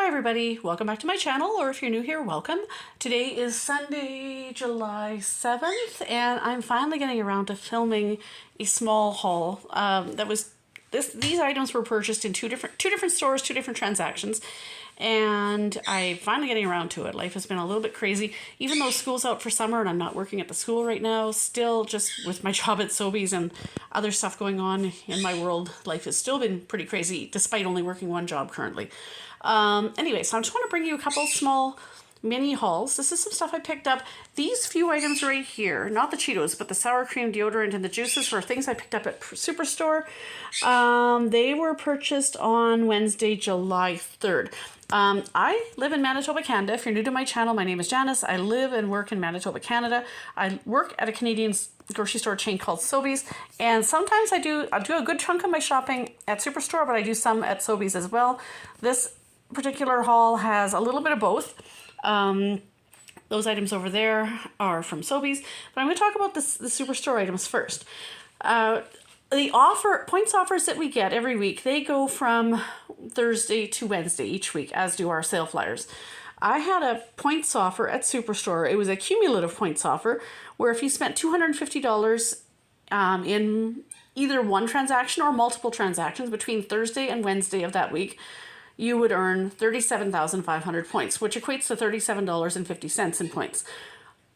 Hi everybody, welcome back to my channel, or if you're new here, welcome. Today is Sunday, July 7th, and I'm finally getting around to filming a small haul. These items were purchased in two different stores, two different transactions, and I'm finally getting around to it. Life has been a little bit crazy, even though school's out for summer and I'm not working at the school right now. Still, just with my job at Sobeys and other stuff going on in my world, life has still been pretty crazy despite only working one job currently. Anyway, so I just want to bring you a couple small mini hauls. This is some stuff I picked up. These few items right here, not the Cheetos, but the sour cream deodorant and the juices were things I picked up at Superstore. They were purchased on Wednesday, July 3rd. I live in Manitoba, Canada. If you're new to my channel, my name is Janice. I live and work in Manitoba, Canada. I work at a Canadian grocery store chain called Sobeys, and sometimes I do a good chunk of my shopping at Superstore, but I do some at Sobeys as well. This particular haul has a little bit of both. Those items over there are from Sobeys, but I'm going to talk about the Superstore items first. The points offers that we get every week, they go from Thursday to Wednesday each week, as do our sale flyers. I had a points offer at Superstore. It was a cumulative points offer where if you spent $250 in either one transaction or multiple transactions between Thursday and Wednesday of that week, you would earn 37,500 points, which equates to $37.50 in points.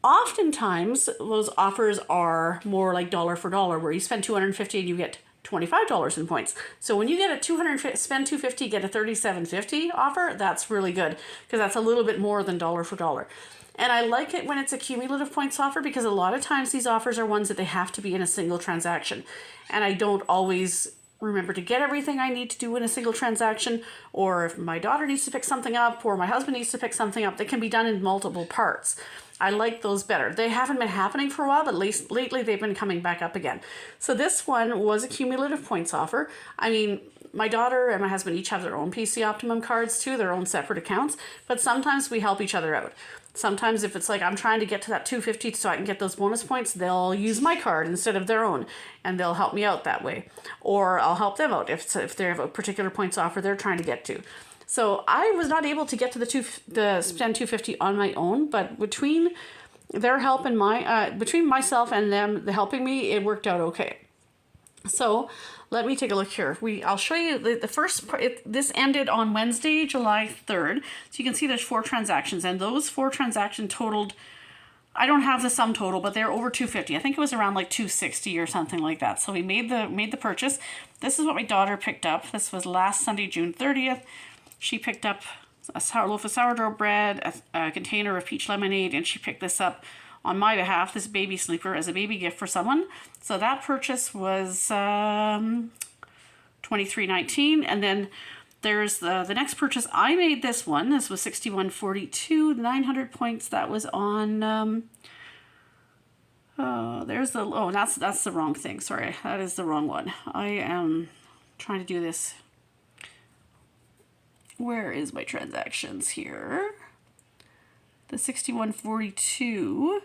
Oftentimes, those offers are more like dollar for dollar, where you spend $250 and you get $25 in points. So when you get a spend $250, get a $37.50 offer, that's really good because that's a little bit more than dollar for dollar. And I like it when it's a cumulative points offer because a lot of times these offers are ones that they have to be in a single transaction. And I don't always remember to get everything I need to do in a single transaction, or if my daughter needs to pick something up or my husband needs to pick something up, that can be done in multiple parts. I like those better. They haven't been happening for a while, but lately they've been coming back up again. So this one was a cumulative points offer. I mean, my daughter and my husband each have their own PC Optimum cards too, their own separate accounts, but sometimes we help each other out. Sometimes if it's like I'm trying to get to that $250 so I can get those bonus points, they'll use my card instead of their own, and they'll help me out that way. Or I'll help them out if they have a particular points offer they're trying to get to. So I was not able to get to the spend $250 on my own, but between their help and between myself and them helping me, it worked out okay. So let me take a look here. I'll show you the first part. This ended on Wednesday, July 3rd. So you can see there's 4 transactions, and those 4 transactions totaled, I don't have the sum total, but they're over $250. I think it was around like $260 or something like that. So we made the purchase. This is what my daughter picked up. This was last Sunday, June 30th. She picked up a loaf of sourdough bread, a container of peach lemonade, and she picked this up on my behalf, this baby sleeper, as a baby gift for someone. So that purchase was $23.19, and then there's the next purchase. I made this one. This was $61.42, 900 points. That was on. That's the wrong thing. Sorry, that is the wrong one. I am trying to do this. Where is my transactions here? The 61.42.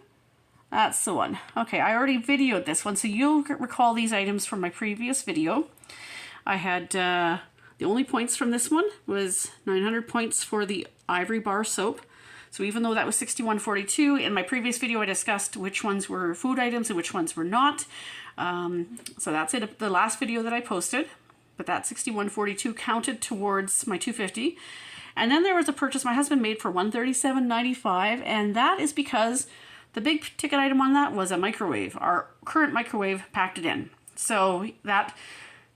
That's the one. Okay, I already videoed this one, so you'll recall these items from my previous video. I had, the only points from this one was 900 points for the Ivory Bar soap. So even though that was 61.42, in my previous video I discussed which ones were food items and which ones were not. So that's it, the last video that I posted. But that 61.42 counted towards my $250. And then there was a purchase my husband made for $137.95, and that is because the big ticket item on that was a microwave. Our current microwave packed it in. So that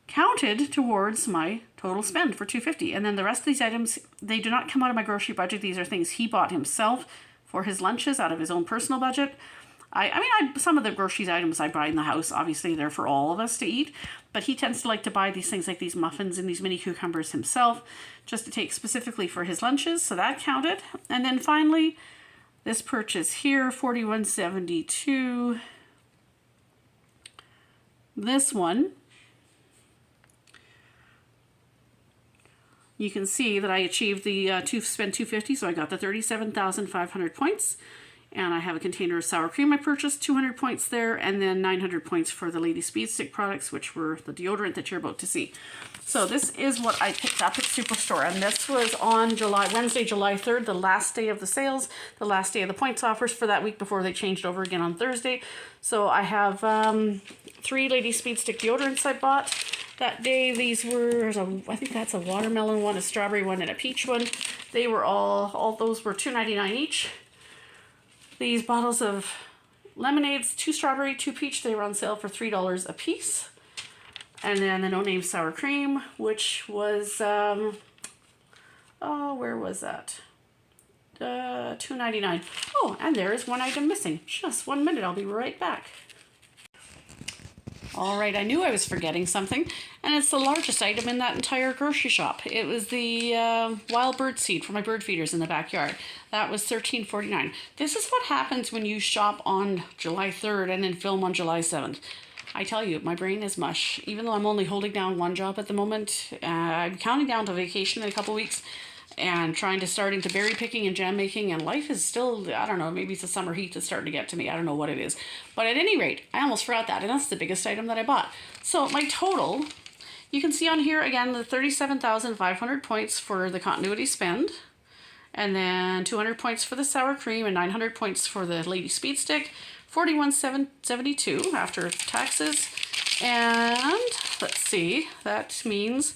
counted towards my total spend for $250. And then the rest of these items, they do not come out of my grocery budget. These are things he bought himself for his lunches out of his own personal budget. Some of the groceries items I buy in the house, obviously they're for all of us to eat, but he tends to like to buy these things like these muffins and these mini cucumbers himself, just to take specifically for his lunches, so that counted. And then finally, this purchase here, $41.72. This one, you can see that I achieved the spend $250, so I got the 37,500 points. And I have a container of sour cream I purchased, 200 points there, and then 900 points for the Lady Speed Stick products, which were the deodorant that you're about to see. So this is what I picked up at Superstore, and this was on Wednesday, July 3rd, the last day of the sales, the last day of the points offers for that week before they changed over again on Thursday. So I have 3 Lady Speed Stick deodorants I bought that day. These were, I think that's a watermelon one, a strawberry one, and a peach one. They were all those were $2.99 each. These bottles of lemonades, 2 strawberry, 2 peach, they were on sale for $3 a piece. And then the No Name Sour Cream, which was, where was that? $2.99. Oh, and there is one item missing. Just 1 minute, I'll be right back. All right, I knew I was forgetting something, and it's the largest item in that entire grocery shop. It was the wild bird seed for my bird feeders in the backyard. That was $13.49. This is what happens when you shop on July 3rd and then film on July 7th. I tell you, my brain is mush. Even though I'm only holding down one job at the moment, I'm counting down to vacation in a couple weeks and trying to start into berry picking and jam making, and life is still, I don't know, maybe it's the summer heat that's starting to get to me. I don't know what it is. But at any rate, I almost forgot that, and that's the biggest item that I bought. So my total, you can see on here again the 37,500 points for the continuity spend, and then 200 points for the sour cream, and 900 points for the Lady Speed Stick, 41,772 after taxes. And let's see, that means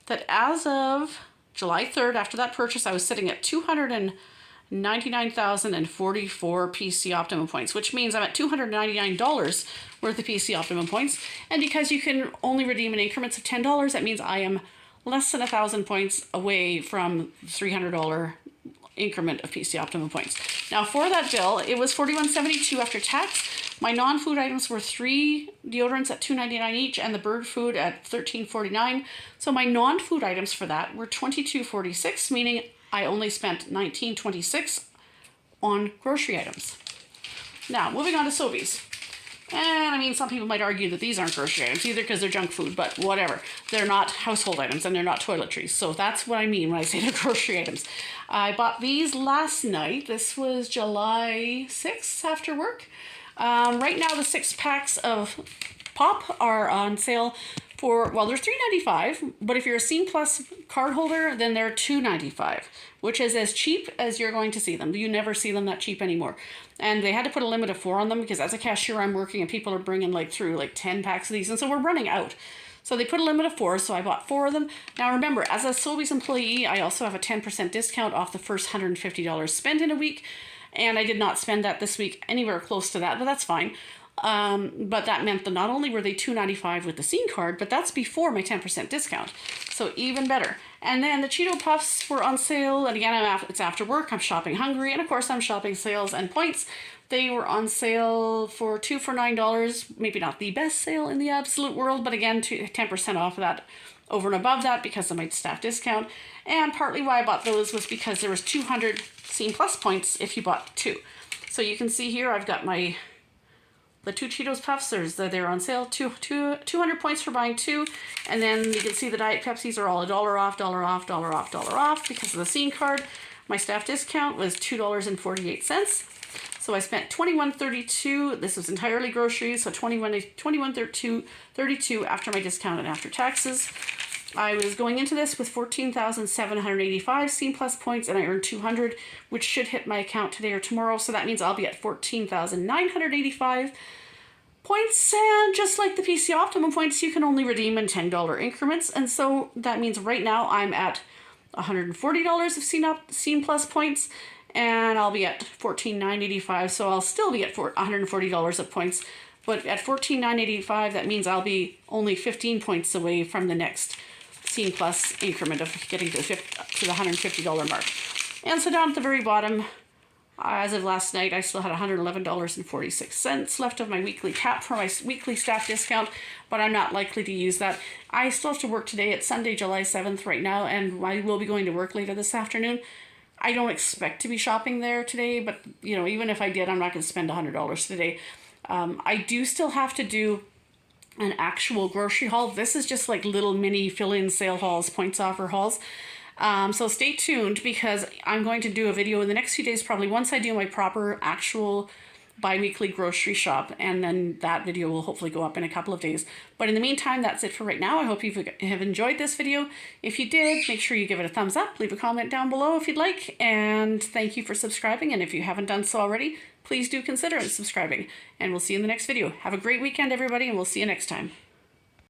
that as of July 3rd, after that purchase, I was sitting at 299,044 PC Optimum points, which means I'm at $299 worth of PC Optimum points. And because you can only redeem in increments of $10, that means I am less than 1,000 points away from $300 increment of PC Optimum points. Now for that bill, it was $41.72 after tax. My non-food items were 3 deodorants at $2.99 each, and the bird food at $13.49. So my non-food items for that were $22.46, meaning I only spent $19.26 on grocery items. Now, moving on to Sobeys. And I mean, some people might argue that these aren't grocery items either because they're junk food, but whatever. They're not household items and they're not toiletries. So that's what I mean when I say they're grocery items. I bought these last night. This was July 6th after work. Right now the 6 packs of pop are on sale for, well, they're $3.95, but if you're a Scene Plus card holder, then they're $2.95, which is as cheap as you're going to see them. You never see them that cheap anymore. And they had to put a limit of 4 on them because as a cashier I'm working and people are bringing through 10 packs of these, and so we're running out. So they put a limit of 4, so I bought 4 of them. Now remember, as a Sobeys employee, I also have a 10% discount off the first $150 spent in a week, and I did not spend that this week anywhere close to that, but that's fine. But that meant that not only were they $2.95 with the Scene card, but that's before my 10% discount. So even better. And then the Cheeto Puffs were on sale, and again, it's after work, I'm shopping hungry, and of course I'm shopping sales and points. They were on sale for 2 for $9, maybe not the best sale in the absolute world, but again, 10% off of that over and above that because of my staff discount. And partly why I bought those was because there was 200 Scene Plus points if you bought 2. So you can see here I've got the 2 Cheetos Puffs, they're on sale, 200 points for buying 2, and then you can see the Diet Pepsis are all $1 off, $1 off, $1 off, $1 off because of the Scene card. My staff discount was $2.48, so I spent $21.32. This was entirely groceries, so $21.32 after my discount and after taxes. I was going into this with 14,785 Scene Plus points, and I earned 200, which should hit my account today or tomorrow, so that means I'll be at 14,985 points, and just like the PC Optimum points, you can only redeem in $10 increments, and so that means right now I'm at $140 of Scene Plus points, and I'll be at 14,985, so I'll still be at $140 of points, but at 14,985, that means I'll be only 15 points away from the next Scene Plus increment of getting to the $150 mark. And so down at the very bottom, as of last night, I still had $111.46 left of my weekly cap for my weekly staff discount, but I'm not likely to use that. I still have to work today. It's Sunday, July 7th right now, and I will be going to work later this afternoon. I don't expect to be shopping there today, but even if I did, I'm not going to spend $100 today. I do still have to do an actual grocery haul. This is just like little mini fill-in sale hauls, points offer hauls. So stay tuned because I'm going to do a video in the next few days, probably once I do my proper actual bi-weekly grocery shop, and then that video will hopefully go up in a couple of days. But in the meantime, that's it for right now. I hope you have enjoyed this video. If you did, make sure you give it a thumbs up, leave a comment down below if you'd like, and thank you for subscribing. And if you haven't done so already, please do consider subscribing, and we'll see you in the next video. Have a great weekend, everybody, and we'll see you next time.